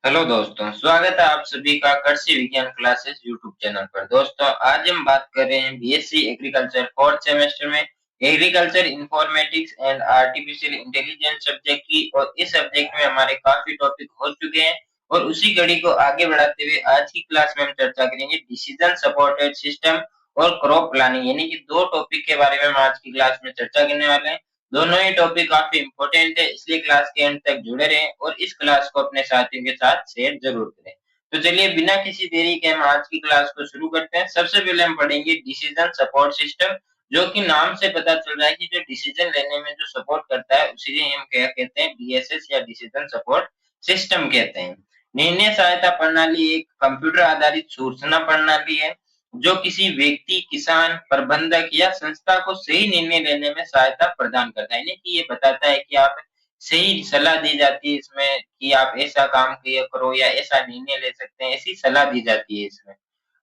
Hello दोस्तों, स्वागत है आप सभी का कृषि विज्ञान क्लासेस यूट्यूब चैनल पर। दोस्तों, आज हम बात कर रहे हैं बीएससी एग्रीकल्चर फोर्थ सेमेस्टर में agriculture informatics and artificial intelligence subject की। और इस सब्जेक्ट में हमारे काफी टॉपिक हो चुके हैं और उसी कड़ी को आगे बढ़ाते हुए आज की क्लास में हम चर्चा करेंगे डिसीजन सपोर्टेड सिस्टम और क्रॉप प्लानिंग, यानी कि दो टॉपिक के बारे में हम आज की क्लास में चर्चा करने वाले हैं। दोनों ही टॉपिक काफी इंपॉर्टेंट है, इसलिए क्लास के एंड तक जुड़े रहें और इस क्लास को अपने साथियों के साथ शेयर जरूर करें। तो चलिए बिना किसी देरी के हम आज की क्लास को शुरू करते हैं। सबसे पहले हम पढ़ेंगे डिसीजन सपोर्ट सिस्टम, जो कि नाम से पता चल रहा है कि जो डिसीजन लेने में जो सपोर्ट करता है उसी हम क्या कहते हैं, डीएसएस या डिसीजन सपोर्ट सिस्टम कहते हैं। निर्णय सहायता प्रणाली एक कंप्यूटर आधारित सूचना प्रणाली है जो किसी व्यक्ति, किसान, प्रबंधक या संस्था को सही निर्णय लेने में सहायता प्रदान करता है। यानी कि ये बताता है कि आप सही सलाह दी जाती है इसमें कि आप ऐसा काम किया करो या ऐसा निर्णय ले सकते हैं, ऐसी सलाह दी जाती है इसमें।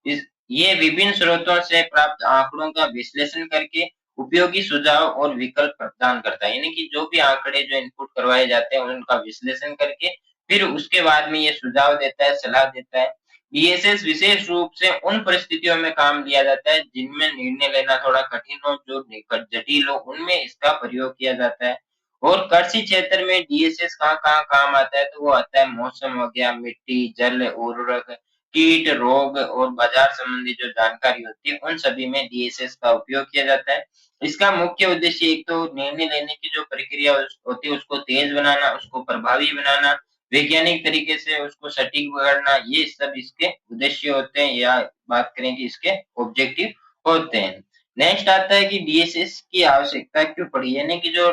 इस ये विभिन्न स्रोतों से प्राप्त आंकड़ों का विश्लेषण करके उपयोगी सुझाव और विकल्प प्रदान करता है। यानी कि जो भी आंकड़े जो इनपुट करवाए जाते हैं उनका विश्लेषण करके फिर उसके बाद में ये सुझाव देता है, सलाह देता है। डीएसएस विशेष रूप से उन परिस्थितियों में काम लिया जाता है जिनमें निर्णय लेना थोड़ा कठिन हो, जो निकट जटिल हो, उनमें इसका प्रयोग किया जाता है। और कृषि क्षेत्र में डीएसएस कहाँ-कहाँ काम आता है, तो वो आता है मौसम हो गया, मिट्टी, जल, उर्वरक, कीट, रोग और बाजार संबंधी जो जानकारी होती है, उन सभी में डीएसएस का उपयोग किया जाता है। इसका मुख्य उद्देश्य एक तो निर्णय लेने की जो प्रक्रिया होती है उसको तेज बनाना, उसको प्रभावी बनाना, वैज्ञानिक तरीके से उसको सटीक करना, ये सब इसके उद्देश्य होते हैं या बात करें कि इसके ऑब्जेक्टिव होते हैं। नेक्स्ट आता है कि डीएसएस की आवश्यकता क्यों पड़ी, यानी कि जो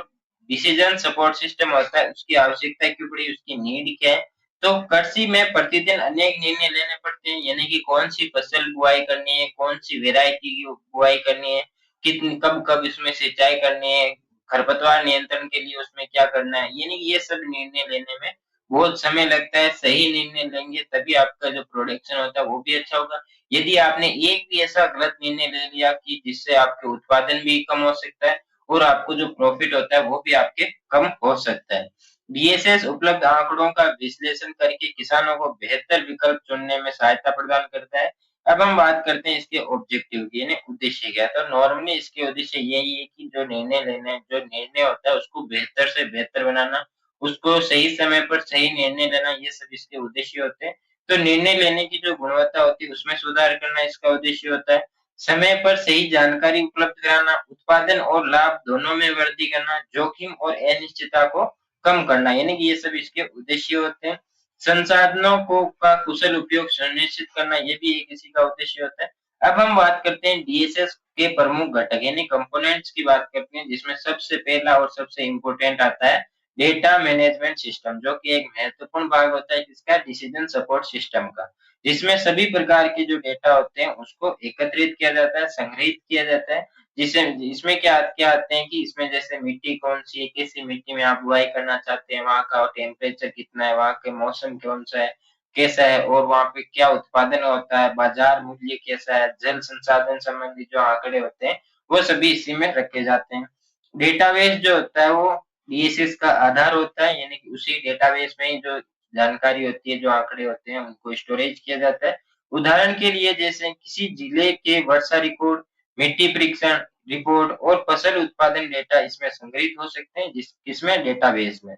डिसीजन सपोर्ट सिस्टम होता है उसकी आवश्यकता क्यों पड़ी, उसकी नीड क्या है। तो कृषि में प्रतिदिन अनेक निर्णय लेने पड़ते हैं, यानी कि कौन सी फसल बुआई करनी है, कौन सी वेराइटी की बुआई करनी है, कितनी कब कब इसमें सिंचाई करनी है, खरपतवार नियंत्रण के लिए उसमें क्या करना है, यानी कि ये सब निर्णय लेने में बहुत समय लगता है। सही निर्णय लेंगे तभी आपका जो प्रोडक्शन होता है वो भी अच्छा होगा। यदि आपने एक भी ऐसा गलत निर्णय ले लिया कि जिससे आपके उत्पादन भी कम हो सकता है और आपको जो प्रॉफिट होता है वो भी आपके कम हो सकता है। डीएसएस उपलब्ध आंकड़ों का विश्लेषण करके किसानों को बेहतर विकल्प चुनने में सहायता प्रदान करता है। अब हम बात करते हैं इसके ऑब्जेक्टिव की, यानी उद्देश्य क्या है। तो नॉर्मली इसके उद्देश्य यही है कि जो निर्णय लेना है, जो निर्णय होता है उसको बेहतर से बेहतर बनाना, उसको सही समय पर सही निर्णय लेना, ये सब इसके उद्देश्य होते हैं। तो निर्णय लेने की जो गुणवत्ता होती है उसमें सुधार करना इसका उद्देश्य होता है। समय पर सही जानकारी उपलब्ध कराना, उत्पादन और लाभ दोनों में वृद्धि करना, जोखिम और अनिश्चितता को कम करना, यानी कि ये सब इसके उद्देश्य होते हैं। संसाधनों को का कुशल उपयोग सुनिश्चित करना, ये भी एक इसी का उद्देश्य होता है। अब हम बात करते हैं डीएसएस के प्रमुख घटक यानी कंपोनेंट्स की बात करते हैं, जिसमें सबसे पहला और सबसे इम्पोर्टेंट आता है डेटा मैनेजमेंट सिस्टम, जो कि एक महत्वपूर्ण भाग होता है किसका, डिसीजन सपोर्ट सिस्टम का, जिसमें सभी प्रकार के जो डेटा होते हैं उसको एकत्रित किया जाता है, संग्रहित किया जाता है। जिससे इसमें क्या क्या आते हैं कि इसमें जैसे मिट्टी कौन सी है, कैसी मिट्टी में आप बुआई करना चाहते हैं, वहाँ का टेम्परेचर कितना है, वहाँ के मौसम कौन सा है, कैसा है, और वहाँ पे क्या उत्पादन होता है, बाजार मूल्य कैसा है, जल संसाधन संबंधी जो आंकड़े होते हैं वो सभी इसी में रखे जाते हैं। डेटाबेस जो होता है वो डीएसएस का आधार होता है, यानी कि उसी डेटाबेस में ही जो जानकारी होती है, जो आंकड़े होते हैं उनको स्टोरेज किया जाता है। उदाहरण के लिए जैसे किसी जिले के वर्षा रिकॉर्ड, मिट्टी परीक्षण रिपोर्ट और फसल उत्पादन डेटा इसमें संग्रहित हो सकते हैं, जिस किसमें, डेटाबेस में।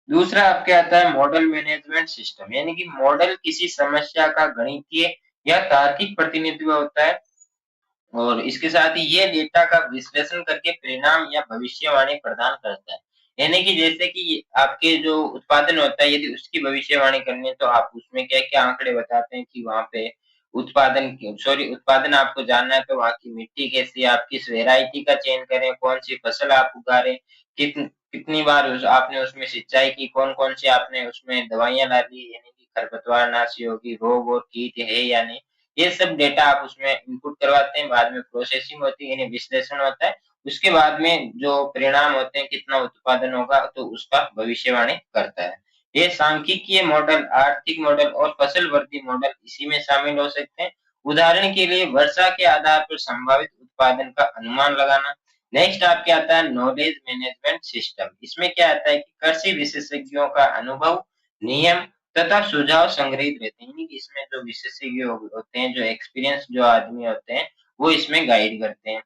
दूसरा आपके आता है मॉडल मैनेजमेंट सिस्टम, यानी कि मॉडल किसी समस्या का गणितीय या तार्किक प्रतिनिधित्व होता है और इसके साथ ही ये डेटा का विश्लेषण करके परिणाम या भविष्यवाणी प्रदान करता है। यानी कि जैसे कि आपके जो उत्पादन होता है यदि उसकी भविष्यवाणी करनी है तो आप उसमें क्या-क्या आंकड़े बताते हैं कि वहाँ पे उत्पादन आपको जानना है तो वहाँ की मिट्टी कैसी है, आप किस वैरायटी का चयन करें, कौन-सी फसल आप उगा रहे हैं, कितनी बार आपने उसमें सिंचाई की, कौन-कौन सी आपने उसमें दवाइयाँ डाली, यानी कि खरपतवारनाशी होगी, रोग और कीट है या नहीं। ये सब डेटा आप उसमें इनपुट करवाते हैं, बाद में प्रोसेसिंग होती है यानी विश्लेषण होता है। उसके बाद में जो परिणाम होते हैं, कितना उत्पादन होगा तो उसका भविष्यवाणी करता है। ये सांख्यिकीय मॉडल, आर्थिक मॉडल और फसल वृद्धि मॉडल इसी में शामिल हो सकते हैं। उदाहरण के लिए वर्षा के आधार पर संभावित उत्पादन का अनुमान लगाना। नेक्स्ट आपके आता है नॉलेज मैनेजमेंट सिस्टम। इसमें क्या आता है कि कृषि विशेषज्ञों का अनुभव, नियम तथा सुझाव संग्रहित रहते हैं, यानी कि इसमें जो विशेषज्ञ होते हैं, जो एक्सपीरियंस जो आदमी होते हैं, वो इसमें गाइड करते हैं।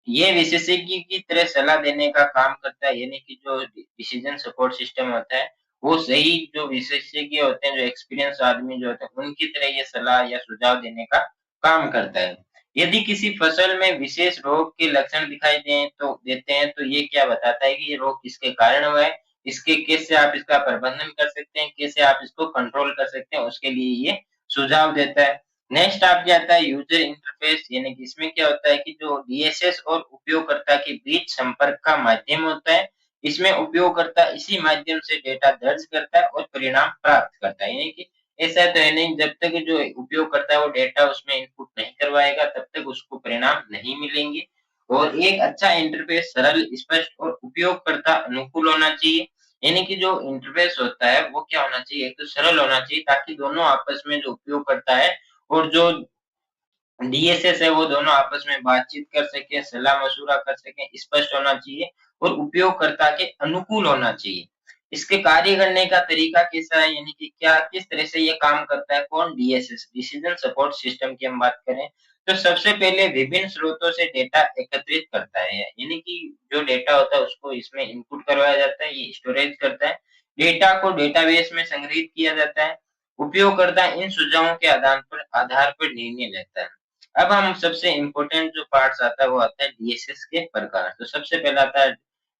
ये विशेषज्ञ की तरह सलाह देने का काम करता है, यानी कि जो डिसीजन सपोर्ट सिस्टम होता है, वो सही जो विशेषज्ञ होते हैं, जो एक्सपीरियंस आदमी जो होते हैं, उनकी तरह ये सलाह या सुझाव देने का काम करता है। यदि किसी फसल में विशेष रोग के लक्षण दिखाई दें तो देते हैं, तो ये क्या बताता है कि ये रोग किसके कारण हुआ है, इसके कैसे आप इसका प्रबंधन कर सकते हैं, कैसे आप इसको कंट्रोल कर सकते हैं, उसके लिए ये सुझाव देता है। नेक्स्ट आपके आता है यूजर इंटरफेस, यानी कि इसमें क्या होता है कि जो डीएसएस और उपयोगकर्ता के बीच संपर्क का माध्यम होता है, इसमें उपयोगकर्ता इसी माध्यम से डेटा दर्ज करता है और परिणाम प्राप्त करता है, यानी कि ऐसा तो है नहीं, जब तक जो उपयोगकर्ता है वो डेटा उसमें इनपुट नहीं करवाएगा तब तक उसको परिणाम नहीं मिलेंगे। और एक अच्छा इंटरफेस सरल, स्पष्ट और उपयोगकर्ता अनुकूल होना चाहिए। यानी कि जो इंटरफेस होता है वो क्या होना चाहिए, एक तो सरल होना चाहिए ताकि दोनों आपस में जो उपयोगकर्ता है और जो डीएसएस है वो दोनों आपस में बातचीत कर सकें, सलाह-मशवरा कर सकें, स्पष्ट होना चाहिए और उपयोगकर्ता के अनुकूल होना चाहिए। इसके कार्य करने का तरीका कैसा है, यानी कि क्या किस तरह से ये काम करता है, कौन डीएसएस डिसीजन सपोर्ट सिस्टम की हम बात करें, तो सबसे पहले विभिन्न स्रोतों से डेटा एकत्रित करता है, यानी कि जो डेटा होता है उसको इसमें इनपुट करवाया जाता है, ये स्टोरेज करता है। डेटा को डेटाबेस में संग्रहित किया जाता है। उपयोगकर्ता इन सुझावों के आधार पर निर्णय लेता है। अब हम सबसे इम्पोर्टेंट जो पार्ट्स आता है वो आता है डीएसएस के प्रकार। तो सबसे पहला आता है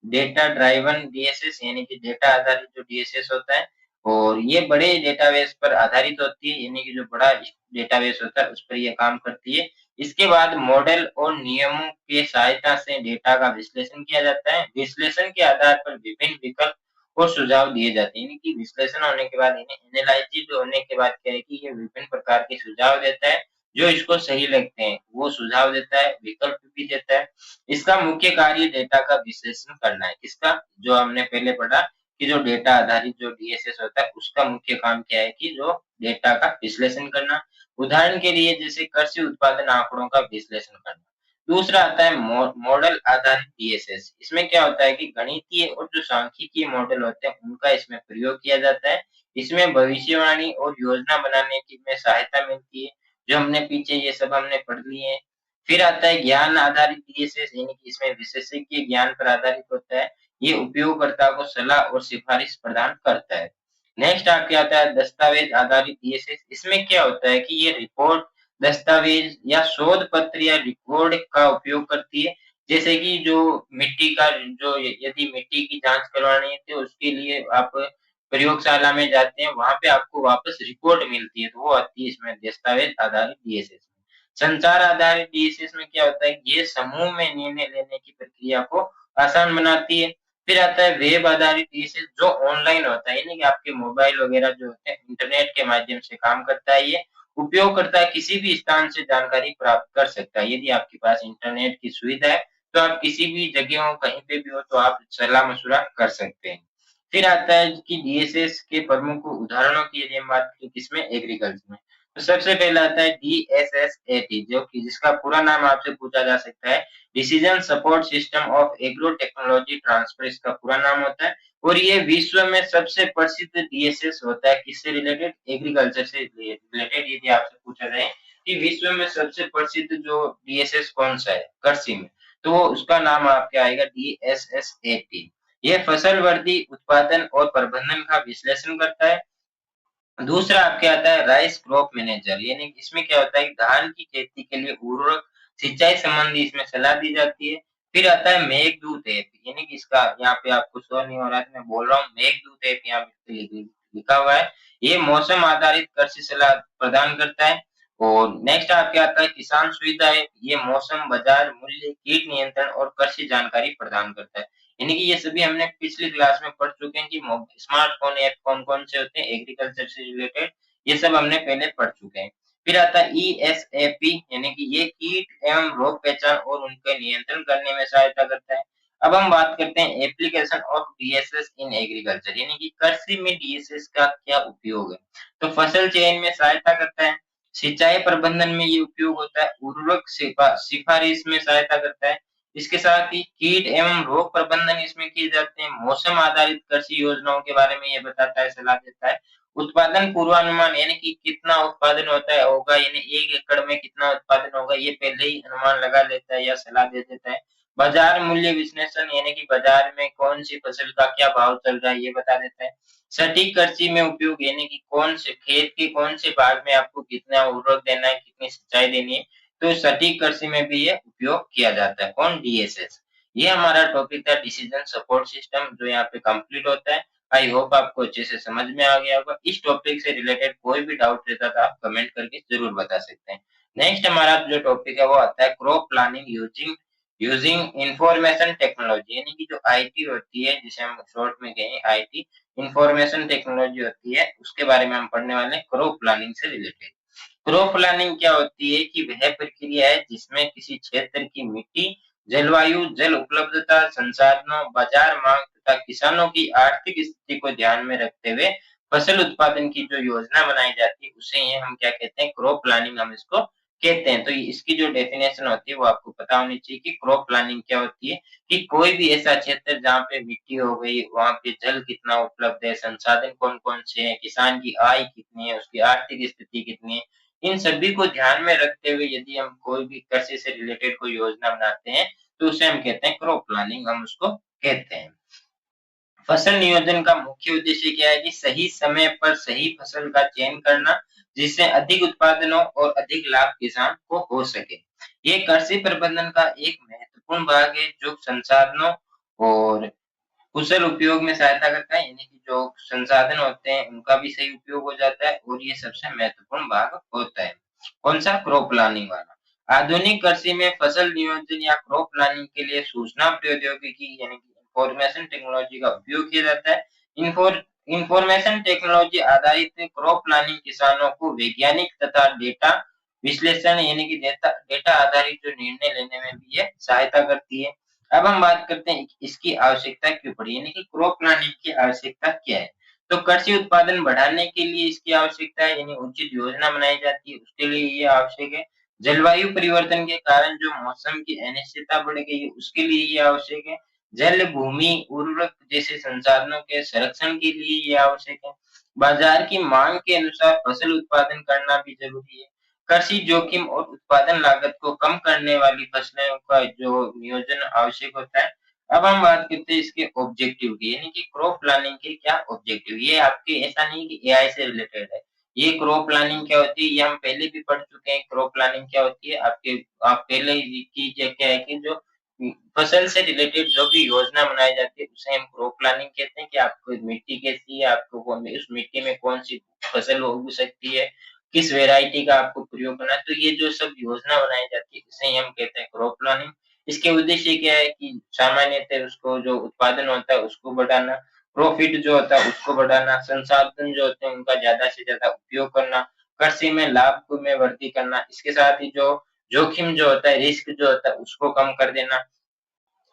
डेटा ड्राइवन डीएसएस, यानी कि डेटा आधारित जो डीएसएस होता है और ये बड़े डेटाबेस पर आधारित होती है, यानी कि जो बड़ा डेटाबेस होता है उस पर ये काम करती है। इसके बाद मॉडल और नियमों की सहायता से डेटा का विश्लेषण किया जाता है। विश्लेषण के आधार पर विभिन्न विकल्प और सुझाव दिए जाते हैं, यानी कि विश्लेषण होने के बाद इन्हें एनालाइज़ होने के बाद क्या है कि ये विभिन्न प्रकार के सुझाव देता है, जो इसको सही लगते हैं, वो सुझाव देता है, विकल्प भी देता है। इसका मुख्य कार्य डेटा का विश्लेषण करना है। किसका? जो हमने पहले पढ़ा कि जो डेटा आधारित जो डीएसएस होता है, उसका मुख्य काम क्या है कि जो डेटा का विश्लेषण करना। उदाहरण के लिए जैसे कृषि उत्पादन आंकड़ों का विश्लेषण करना। दूसरा आता है मॉडल आधारित डीएसएस। इसमें क्या होता है कि गणितीय और जो सांख्यिकीय मॉडल होते हैं, उनका इसमें प्रयोग किया जाता है। इसमें भविष्यवाणी और योजना बनाने की में सहायता मिलती है। जो हमने पीछे ये सब हमने पढ़ लिए हैं। फिर आता है ज्ञान आधारित डीएसएस, यानी कि इसमें विशेषज्ञ ज्ञान पर आधारित होता है। ये उपयोगकर्ता को सलाह और सिफारिश प्रदान करता है। नेक्स्ट आपके आता है दस्तावेज आधारित डीएसएस। इसमें क्या होता है कि ये रिपोर्ट, दस्तावेज या शोध पत्र या रिकॉर्ड का उपयोग करती है। जैसे कि जो मिट्टी का जो यदि मिट्टी की जाँच करवानी है तो उसके लिए आप प्रयोगशाला में जाते हैं, वहाँ पे आपको वापस रिपोर्ट मिलती है, तो वो आती है इसमें दस्तावेज आधारित डीएसएस में। संचार आधारित डीएसएस में क्या होता है कि ये समूह में निर्णय लेने की प्रक्रिया को आसान बनाती है। फिर आता है वेब आधारित डीएसएस जो ऑनलाइन होता है, यानी कि आपके मोबाइल वगैरह जो होते हैं, इंटरनेट के माध्यम से काम करता है ये। उपयोगकर्ता किसी भी स्थान से जानकारी प्राप्त कर सकता है। यदि आपके पास इंटरनेट की सुविधा है, तो आप किसी भी जगह हो, कहीं पे भी हो, तो आप सलाह-मशवरा कर सकते हैं। फिर आता है कि डीएसएस के प्रमुख उदाहरणों की यदि हम बात करें किसमें एग्रीकल्चर में, तो सबसे पहला आता है डीएसएसएटी जो कि जिसका पूरा नाम आपसे पूछा जा सकता है, decision support system of agro technology transfer इसका पूरा नाम होता है। और ये विश्व में सबसे प्रसिद्ध डीएसएस होता है, किससे रिलेटेड? एग्रीकल्चर से रिलेटेड यदि आपसे पूछा जाए कि विश्व में सबसे प्रसिद्ध जो डीएसएस कौन सा है कृषि में, तो वो उसका नाम आपके आएगा डीएसएसएटी। ये फसल वृद्धि, उत्पादन और प्रबंधन का विश्लेषण करता है। दूसरा आपके आता है राइस क्रॉप मैनेजर, यानी इसमें क्या होता है कि धान की खेती के लिए उर्वरक, सिंचाई संबंधी इसमें सलाह दी जाती है। फिर आता है मेघदूत ऐप, यानी कि इसका यहाँ पे आपको शो नहीं हो रहा है, तो मैं बोल रहा हूँ मेघदूत ऐप यहाँ पे लिखा हुआ है। ये मौसम आधारित कृषि सलाह प्रदान करता है। और नेक्स्ट आपके आता है किसान सुविधा ऐप, ये मौसम, बाजार मूल्य, कीट नियंत्रण और कृषि जानकारी प्रदान करता है। यानी कि ये सभी हमने पिछली क्लास में पढ़ चुके हैं कि स्मार्टफ़ोन ऐप कौन-कौन से होते हैं एग्रीकल्चर से रिलेटेड, ये सब हमने पहले पढ़ चुके हैं। फिर आता है ईएसएपी, यानी कि ये कीट एवं रोग पहचान और उनके नियंत्रण करने में सहायता करता है। अब हम बात करते हैं application of DSS in agriculture, यानी कि कृषि में डीएसएस का क्या उपयोग है? तो फसल चयन में सहायता करता है, सिंचाई प्रबंधन में ये उपयोग होता है, उर्वरक सिफारिश में सहायता करता है। इसके साथ ही कीट एवं रोग प्रबंधन इसमें किए जाते हैं, मौसम आधारित कृषि योजनाओं के बारे में ये बताता है, सलाह देता है। उत्पादन उत्पादन पूर्वानुमान यानी कि कितना उत्पादन होगा, यानी 1 एकड़ में कितना उत्पादन होगा, ये पहले ही अनुमान लगा लेता है या सलाह दे देता है। बाजार मूल्य विश्लेषण यानी कि बाजार में कौन-सी फसल का क्या भाव चल रहा है, ये बता देता है। सटीक कृषि में उपयोग यानी कि कौन से खेत के कौन से भाग में आपको कितना उर्वरक देना है, कितनी सिंचाई देनी है, तो सटीक कृषि में भी ये उपयोग किया जाता है। कौन? डीएसएस। ये हमारा टॉपिक था डिसीजन सपोर्ट सिस्टम, जो यहाँ पे कंप्लीट होता है। आई होप आपको अच्छे से समझ में आ गया होगा। इस टॉपिक से रिलेटेड कोई भी डाउट रहता था आप कमेंट करके जरूर बता सकते हैं। नेक्स्ट हमारा जो टॉपिक है वो आता है crop planning using using information technology, यानी कि जो आईटी होती है, जिसे हम शॉर्ट में कहें आईटी, इंफॉर्मेशन टेक्नोलॉजी होती है, उसके बारे में हम पढ़ने वाले हैं क्रॉप प्लानिंग से रिलेटेड। क्रॉप प्लानिंग क्या होती है कि वह प्रक्रिया है जिसमें किसी क्षेत्र की मिट्टी, जलवायु, जल उपलब्धता, संसाधनों, बाजार मांग तथा किसानों की आर्थिक स्थिति को ध्यान में रखते हुए फसल उत्पादन की जो योजना बनाई जाती है, उसे ही हम क्या कहते हैं? क्रॉप प्लानिंग हम इसको कहते हैं। तो इसकी जो डेफिनेशन होती है वो आपको पता होनी चाहिए कि क्रॉप प्लानिंग क्या होती है, कि कोई भी ऐसा क्षेत्र जहाँ पे मिट्टी हो गई, वहाँ पे जल कितना उपलब्ध है, संसाधन कौन-कौन से हैं, किसान की आय कितनी है, उसकी आर्थिक स्थिति कितनी है, इन सभी को ध्यान में रखते हुए यदि हम कोई भी कृषि से रिलेटेड कोई योजना बनाते हैं, तो उसे हम कहते हैं क्रॉप प्लानिंग, हम उसको कहते हैं। फसल नियोजन का मुख्य उद्देश्य क्या है कि सही समय पर सही फसल का चयन करना, जिससे अधिक उत्पादन हो और अधिक लाभ किसान को हो सके। ये कृषि प्रबंधन का एक महत्वपूर्ण भाग है जो संसाधनों और कुशल उपयोग में सहायता करता है, यानी कि जो संसाधन होते हैं उनका भी सही उपयोग हो जाता है और ये सबसे महत्वपूर्ण भाग होता है। कौन सा? क्रॉप प्लानिंग वाला। आधुनिक कृषि में फसल नियोजन या क्रॉप प्लानिंग के लिए सूचना प्रौद्योगिकी यानी कि इंफॉर्मेशन टेक्नोलॉजी का उपयोग किया जाता है। इंफॉर्मेशन टेक्नोलॉजी आधारित क्रॉप प्लानिंग किसानों को वैज्ञानिक तथा डेटा विश्लेषण यानी कि डेटा डेटा आधारित जो निर्णय लेने में भी ये सहायता करती है। अब हम बात करते हैं इसकी आवश्यकता क्यों पड़ी, यानी कि क्रॉप प्लानिंग की आवश्यकता क्या है? तो कृषि उत्पादन बढ़ाने के लिए इसकी आवश्यकता है, यानी उचित योजना बनाई जाती है, उसके लिए ये आवश्यक है। जलवायु परिवर्तन के कारण जो मौसम की अनिश्चितता बढ़ गई है, उसके लिए ये आवश्यक है। जल, भूमि, उर्वरक जैसे संसाधनों के संरक्षण के लिए ये आवश्यक है। बाजार की मांग के अनुसार फसल उत्पादन करना भी ज़रूरी है। कृषि जोखिम और उत्पादन लागत को कम करने वाली फसलों का जो नियोजन आवश्यक होता है। अब हम बात करते हैं इसके ऑब्जेक्टिव की, यानी कि क्रॉप प्लानिंग के क्या ऑब्जेक्टिव, ये आपके ऐसा नहीं कि एआई से रिलेटेड है। ये क्रॉप प्लानिंग क्या होती है, ये हम पहले भी पढ़ चुके हैं। क्रॉप प्लानिंग क्या होती है, आप पहले ही की क्या है कि जो फसल से रिलेटेड जो भी योजना बनाई जाती है, उसे हम क्रॉप प्लानिंग कहते हैं कि आपको मिट्टी कैसी है, आपको उस मिट्टी में कौन-सी फसल उग सकती है, किस वैरायटी का आपको प्रयोग करना है, तो ये जो सब योजना बनाई जाती है, इसे ही हम कहते हैं क्रॉप प्लानिंग। इसके उद्देश्य क्या है कि सामान्यतः उसको जो उत्पादन होता है उसको बढ़ाना, प्रॉफिट जो होता है उसको बढ़ाना, संसाधन जो होते हैं उनका ज़्यादा से ज़्यादा उपयोग करना, कृषि में लाभ को में वृद्धि करना, इसके साथ ही जो जोखिम जो होता है, रिस्क जो होता है उसको कम कर देना,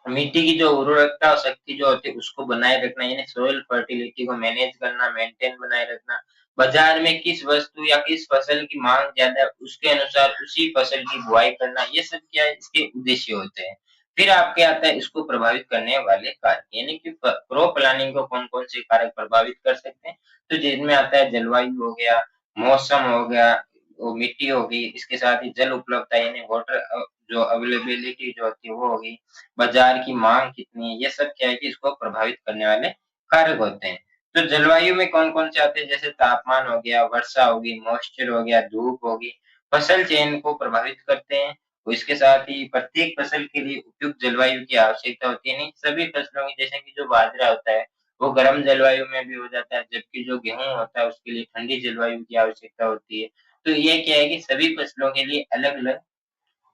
मिट्टी की जो उर्वरकता और शक्ति जो होती है उसको बनाए रखना, यानी सॉइल फर्टिलिटी को मैनेज करना, मेंटेन बनाए रखना, बाजार में किस वस्तु या किस फसल की मांग ज्यादा है उसके अनुसार उसी फसल की बुआई करना, ये सब क्या है इसके उद्देश्य होते हैं। फिर आपके आता है इसको प्रभावित करने वाले कारक, यानी कि क्रॉप प्लानिंग को कौन कौन से कारक प्रभावित कर सकते हैं, तो जिनमें आता है जलवायु हो गया, मौसम हो गया, वो मिट्टी हो गई, इसके साथ ही जल उपलब्धता यानी वाटर जो अवेलेबिलिटी जो होती है वो होगी, बाजार की मांग कितनी है, ये सब क्या है कि इसको प्रभावित करने वाले कारक होते हैं। तो जलवायु में कौन-कौन से आते हैं, जैसे तापमान हो गया, वर्षा होगी, मॉइस्चर हो गया, धूप होगी, फसल चयन को प्रभावित करते हैं। और इसके साथ ही प्रत्येक फसल के लिए उपयुक्त जलवायु की आवश्यकता होती है। नहीं सभी फसलों की, जैसे कि जो बाजरा होता है, वो गर्म जलवायु में भी हो जाता है, जबकि जो गेहूँ होता है उसके लिए ठंडी जलवायु की आवश्यकता होती है। तो ये क्या है कि सभी फसलों के लिए अलग-अलग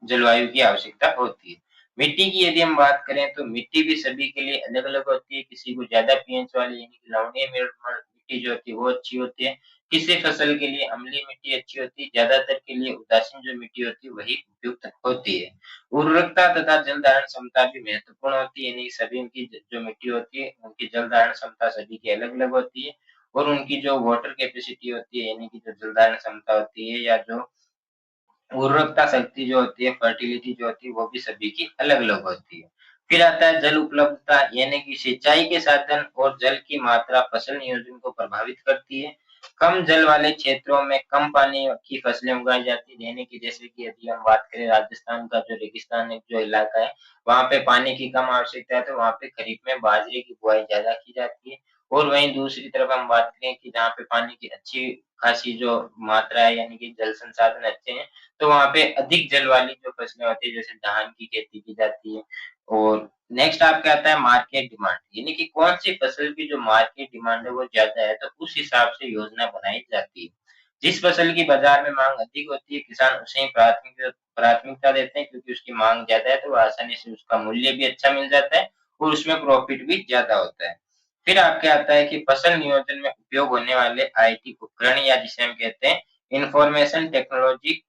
जलवायु की आवश्यकता होती है। मिट्टी की यदि हम बात करें तो मिट्टी भी सभी के लिए अलग-अलग होती है, किसी को ज़्यादा पीएच वाली यानी कि लवणीय मिट्टी जो होती है वो अच्छी होती है, किसी फसल के लिए अम्लीय मिट्टी अच्छी होती है, ज़्यादातर के लिए उदासीन जो मिट्टी होती है वही उपयुक्त होती है। उर्वरकता तथा जल धारण क्षमता भी महत्वपूर्ण होती है, यानी सभी की जो मिट्टी होती है उनकी जल धारण क्षमता सभी की अलग-अलग होती है और उनकी जो वाटर कैपेसिटी होती है यानी कि जो जल धारण क्षमता होती है या जो उर्वरकता शक्ति जो होती है, फर्टिलिटी जो होती है, वो भी सभी की अलग-अलग होती है। फिर आता है जल उपलब्धता, यानी कि सिंचाई के साधन और जल की मात्रा फसल नियोजन को प्रभावित करती है। कम जल वाले क्षेत्रों में कम पानी की फसलें उगाई जाती है, यानी कि जैसे कि यदि हम बात करें राजस्थान का जो रेगिस्तान जो इलाका है, वहाँ पे पानी की कम आवश्यकता है, तो वहाँ पे खरीफ में बाजरे की बुआई ज़्यादा की जाती है। और वहीं दूसरी तरफ हम बात करें कि जहाँ पे पानी की अच्छी खासी जो मात्रा है, यानी कि जल संसाधन अच्छे हैं, तो वहाँ पे अधिक जल वाली जो फसलें होती है, जैसे धान की खेती की जाती है। और नेक्स्ट आपका आता है मार्केट डिमांड, यानी कि कौन सी फसल की जो मार्केट डिमांड है वो ज़्यादा है, तो उस हिसाब से योजना बनाई जाती है। जिस फसल की बाजार में माँग अधिक होती है, किसान उसे ही प्राथमिकता देते हैं, क्योंकि उसकी माँग ज़्यादा है, तो आसानी से उसका मूल्य भी अच्छा मिल जाता है और उसमें प्रॉफिट भी ज़्यादा होता है। फिर आपके आता है कि फसल नियोजन में उपयोग होने वाले आईटी उपकरण, या जिसे हम कहते हैं इंफॉर्मेशन टेक्नोलॉजी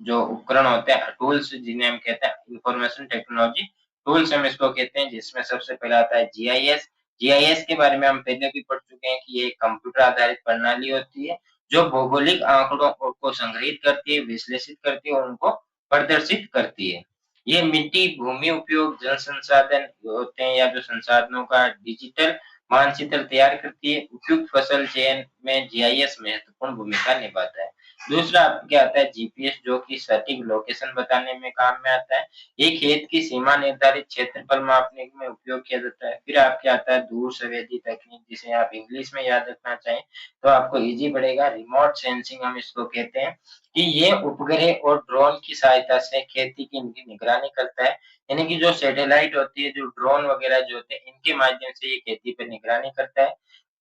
जो उपकरण होते हैं, टूल्स जिन्हें हम कहते हैं इंफॉर्मेशन टेक्नोलॉजी टूल्स हम इसको कहते हैं, जिसमें सबसे पहला आता है जीआईएस। जीआईएस के बारे में हम पहले भी पढ़ चुके हैं कि ये एक कंप्यूटर आधारित प्रणाली होती है, जो भौगोलिक आंकड़ों को संग्रहित करती है, विश्लेषित करती है और उनको प्रदर्शित करती है। ये मिट्टी, भूमि उपयोग, जल संसाधन होते हैं या जो संसाधनों का डिजिटल मानचित्र तैयार करती है। उपयुक्त फसल चयन में जीआईएस महत्वपूर्ण भूमिका निभाता है। दूसरा आपके आता है जीपीएस, जो कि सटीक लोकेशन बताने में काम में आता है। ये खेत की सीमा निर्धारित क्षेत्रफल मापने में उपयोग किया जाता है। फिर आपके आता है दूर संवेदी तकनीक, जिसे आप इंग्लिश में याद रखना चाहें तो आपको इजी पड़ेगा। रिमोट सेंसिंग हम इसको कहते हैं, कि ये उपग्रह और ड्रोन की सहायता से खेती की निगरानी करता है। यानी कि जो सैटेलाइट होती है, जो ड्रोन वगैरह जो होते हैं, इनके माध्यम से ये खेती पे निगरानी करता है।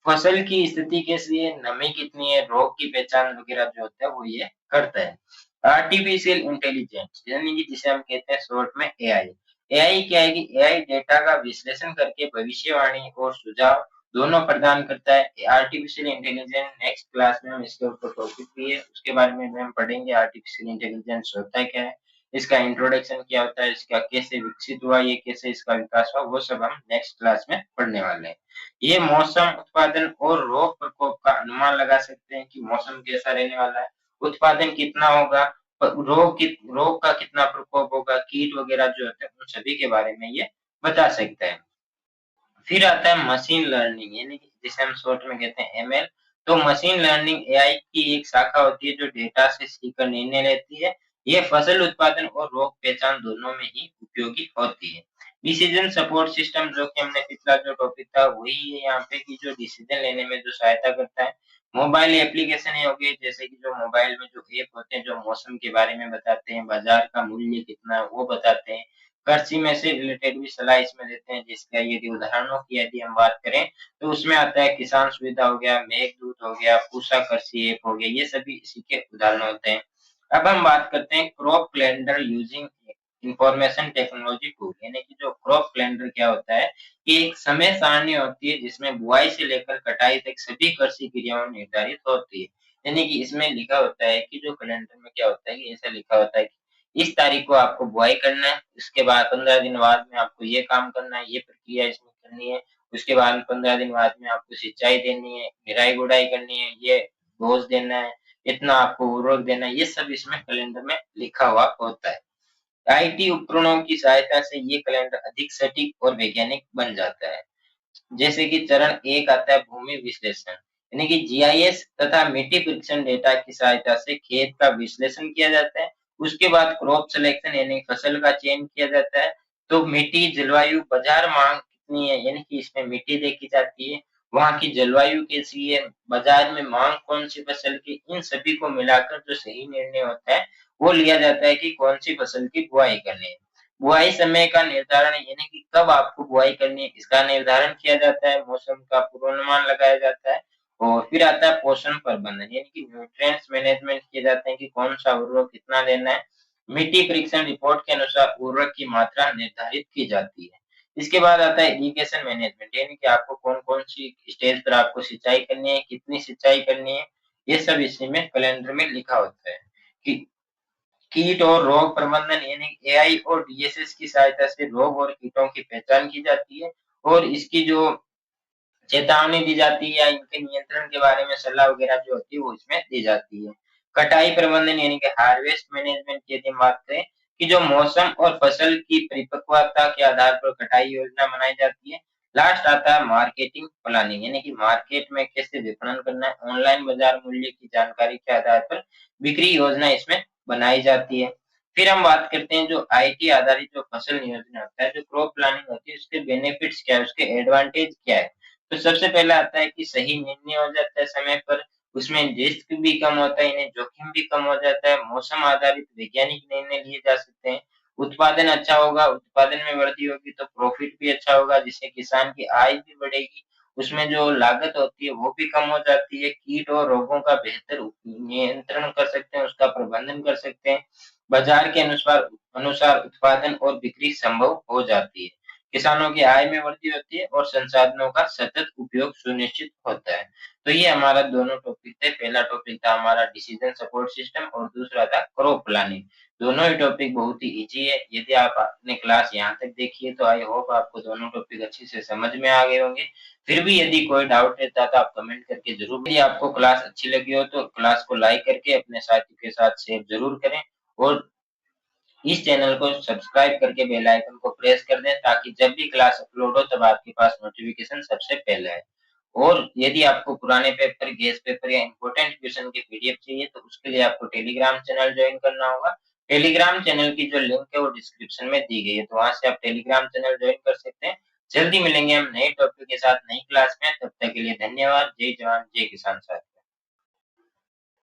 फसल की स्थिति कैसी है, नमी कितनी है, रोग की पहचान वगैरह जो होता है वो ये करता है। आर्टिफिशियल इंटेलिजेंस, यानी कि जिसे हम कहते हैं शॉर्ट में एआई। एआई क्या है कि एआई डेटा का विश्लेषण करके भविष्यवाणी और सुझाव दोनों प्रदान करता है। आर्टिफिशियल इंटेलिजेंस नेक्स्ट क्लास में हम इसके ऊपर टॉपिक भी है, उसके बारे में भी हम पढ़ेंगे आर्टिफिशियल इंटेलिजेंस होता है क्या है, इसका इंट्रोडक्शन क्या होता है, इसका कैसे विकसित हुआ, ये कैसे इसका विकास हुआ, वो सब हम नेक्स्ट क्लास में पढ़ने वाले हैं। ये मौसम उत्पादन और रोग प्रकोप का अनुमान लगा सकते हैं कि मौसम कैसा रहने वाला है, उत्पादन कितना होगा, रोग का कितना प्रकोप होगा, कीट वगैरह जो होते हैं उन सभी के बारे में ये बता सकता है। फिर आता है मशीन लर्निंग, यानी कि जिसे हम शॉर्ट में कहते हैं एमएल। तो मशीन लर्निंग एआई की एक शाखा होती है, जो डेटा से सीखकर निर्णय लेती है। ये फसल उत्पादन और रोग पहचान दोनों में ही उपयोगी होती है। डिसीजन सपोर्ट सिस्टम, जो कि हमने पिछला जो टॉपिक था वही है यहाँ पे, कि जो डिसीजन लेने में जो सहायता करता है। मोबाइल एप्लीकेशन हो गए, जैसे कि जो मोबाइल में जो ऐप होते हैं, जो मौसम के बारे में बताते हैं, बाजार का मूल्य कितना है वो बताते हैं। कृषि में से रिलेटेड भी सलाह इसमें देते हैं, जिसका यदि उदाहरणों की यदि हम बात करें, तो उसमें आता है किसान सुविधा हो गया, मेघदूत हो गया, पूषा कृषि ऐप हो गया, ये सभी इसी के उदाहरण होते हैं। अब हम बात करते हैं crop calendar using information technology tool, यानी कि जो क्रॉप कैलेंडर क्या होता है, कि एक समय सारणी होती है, जिसमें बुआई से लेकर कटाई तक सभी कृषि क्रियाएं निर्धारित होती है। यानी कि इसमें लिखा होता है कि जो कैलेंडर में क्या होता है कि ऐसा लिखा होता है कि इस तारीख को आपको बुआई करना है, उसके बाद 15 दिन बाद में आपको ये काम करना है, ये प्रक्रिया इसमें करनी है, उसके बाद 15 दिन बाद में आपको सिंचाई देनी है, निराई-गुड़ाई करनी है, ये डोज़ देना है, इतना आपको उर्वरक देना है, ये सब इसमें कैलेंडर में लिखा हुआ होता है। आईटी उपकरणों की सहायता से ये कैलेंडर अधिक सटीक और वैज्ञानिक बन जाता है। जैसे कि चरण 1 आता है भूमि विश्लेषण, यानी कि जीआईएस तथा मिट्टी परीक्षण डेटा की सहायता से खेत का विश्लेषण किया जाता है। उसके बाद क्रॉप सिलेक्शन, यानी फसल का चयन किया जाता है। तो मिट्टी, जलवायु, बाजार मांग कितनी है, यानी कि इसमें मिट्टी देखी जाती है, वहाँ की जलवायु कैसी है, बाजार में मांग कौन सी फसल की, इन सभी को मिलाकर जो सही निर्णय होता है, वो लिया जाता है कि कौन सी फसल की बुआई करनी है। बुआई समय का निर्धारण, यानी कि कब आपको बुआई करनी है, इसका निर्धारण किया जाता है, मौसम का पूर्वानुमान लगाया जाता है। और फिर आता है पोषण प्रबंधन, यानी कि न्यूट्रिएंट्स मैनेजमेंट किए जाते हैं कि कौन सा उर्वरक कितना देना है। मिट्टी परीक्षण रिपोर्ट के अनुसार उर्वरक की मात्रा निर्धारित की जाती है। इसके बाद आता है इरिगेशन मैनेजमेंट, यानी कि आपको कौन-कौन सी स्टेज पर आपको सिंचाई करनी है, कितनी सिंचाई करनी है, ये सब इसी में कैलेंडर में लिखा होता है। कि कीट और रोग प्रबंधन, यानी एआई और डीएसएस की सहायता से रोग और कीटों की पहचान की जाती है और इसकी जो चेतावनी दी जाती है या इनके नियंत्रण के बारे में सलाह वगैरह जो होती है वो इसमें दी जाती है। कटाई प्रबंधन, यानी कि हार्वेस्ट मैनेजमेंट की यदि हम बात करें, कि जो मौसम और फसल की परिपक्वता के आधार पर कटाई योजना बनाई जाती है। लास्ट आता है मार्केटिंग प्लानिंग, यानी कि मार्केट में कैसे विपणन करना है, ऑनलाइन बाजार मूल्य की जानकारी के आधार पर बिक्री योजना इसमें बनाई जाती है। फिर हम बात करते हैं जो आईटी आधारित जो फसल नियोजन होता है, जो क्रॉप प्लानिंग होती है, उसके बेनिफिट्स क्या है, उसके एडवांटेज क्या है। तो सबसे पहला आता है कि सही निर्णय हो जाता है समय पर, उसमें रिस्क भी कम होता है, इन्हें जोखिम भी कम हो जाता है, मौसम आधारित वैज्ञानिक निर्णय लिए जा सकते हैं, उत्पादन अच्छा होगा, उत्पादन में वृद्धि होगी तो प्रॉफिट भी अच्छा होगा, जिससे किसान की आय भी बढ़ेगी। उसमें जो लागत होती है वो भी कम हो जाती है, कीट और रोगों का बेहतर नियंत्रण कर सकते हैं, उसका प्रबंधन कर सकते हैं, बाजार के अनुसार अनुसार उत्पादन और बिक्री संभव हो जाती है। किसानों की आय में वृद्धि होती है और संसाधनों का सतत उपयोग सुनिश्चित होता है। तो ये हमारा दोनों टॉपिक थे। पहला टॉपिक था हमारा डिसीजन सपोर्ट सिस्टम और दूसरा था क्रॉप प्लानिंग। दोनों ही टॉपिक बहुत ही इजी है। यदि आप आपने क्लास यहाँ तक देखी है तो आई होप आपको दोनों टॉपिक अच्छे से समझ में आ गए होंगे। फिर भी यदि कोई डाउट रहता है तो आप कमेंट करके जरूर, यदि आपको क्लास अच्छी लगी हो तो क्लास को लाइक करके अपने साथियों के साथ शेयर जरूर करें और इस चैनल को सब्सक्राइब करके बेल आइकन को प्रेस कर दें ताकि जब भी क्लास अपलोड हो तब आपके पास नोटिफिकेशन सबसे पहले आए। और यदि आपको पुराने पेपर, गेस्ट पेपर या इम्पोर्टेंट क्वेश्चन की पीडीएफ चाहिए तो उसके लिए आपको टेलीग्राम चैनल ज्वाइन करना होगा। टेलीग्राम चैनल की जो लिंक है वो डिस्क्रिप्शन में दी गई है, तो वहां से आप टेलीग्राम चैनल ज्वाइन कर सकते हैं। जल्दी मिलेंगे हम नए टॉपिक के साथ नई क्लास में, तब तक के लिए धन्यवाद। जय जवान जय किसान साथियों।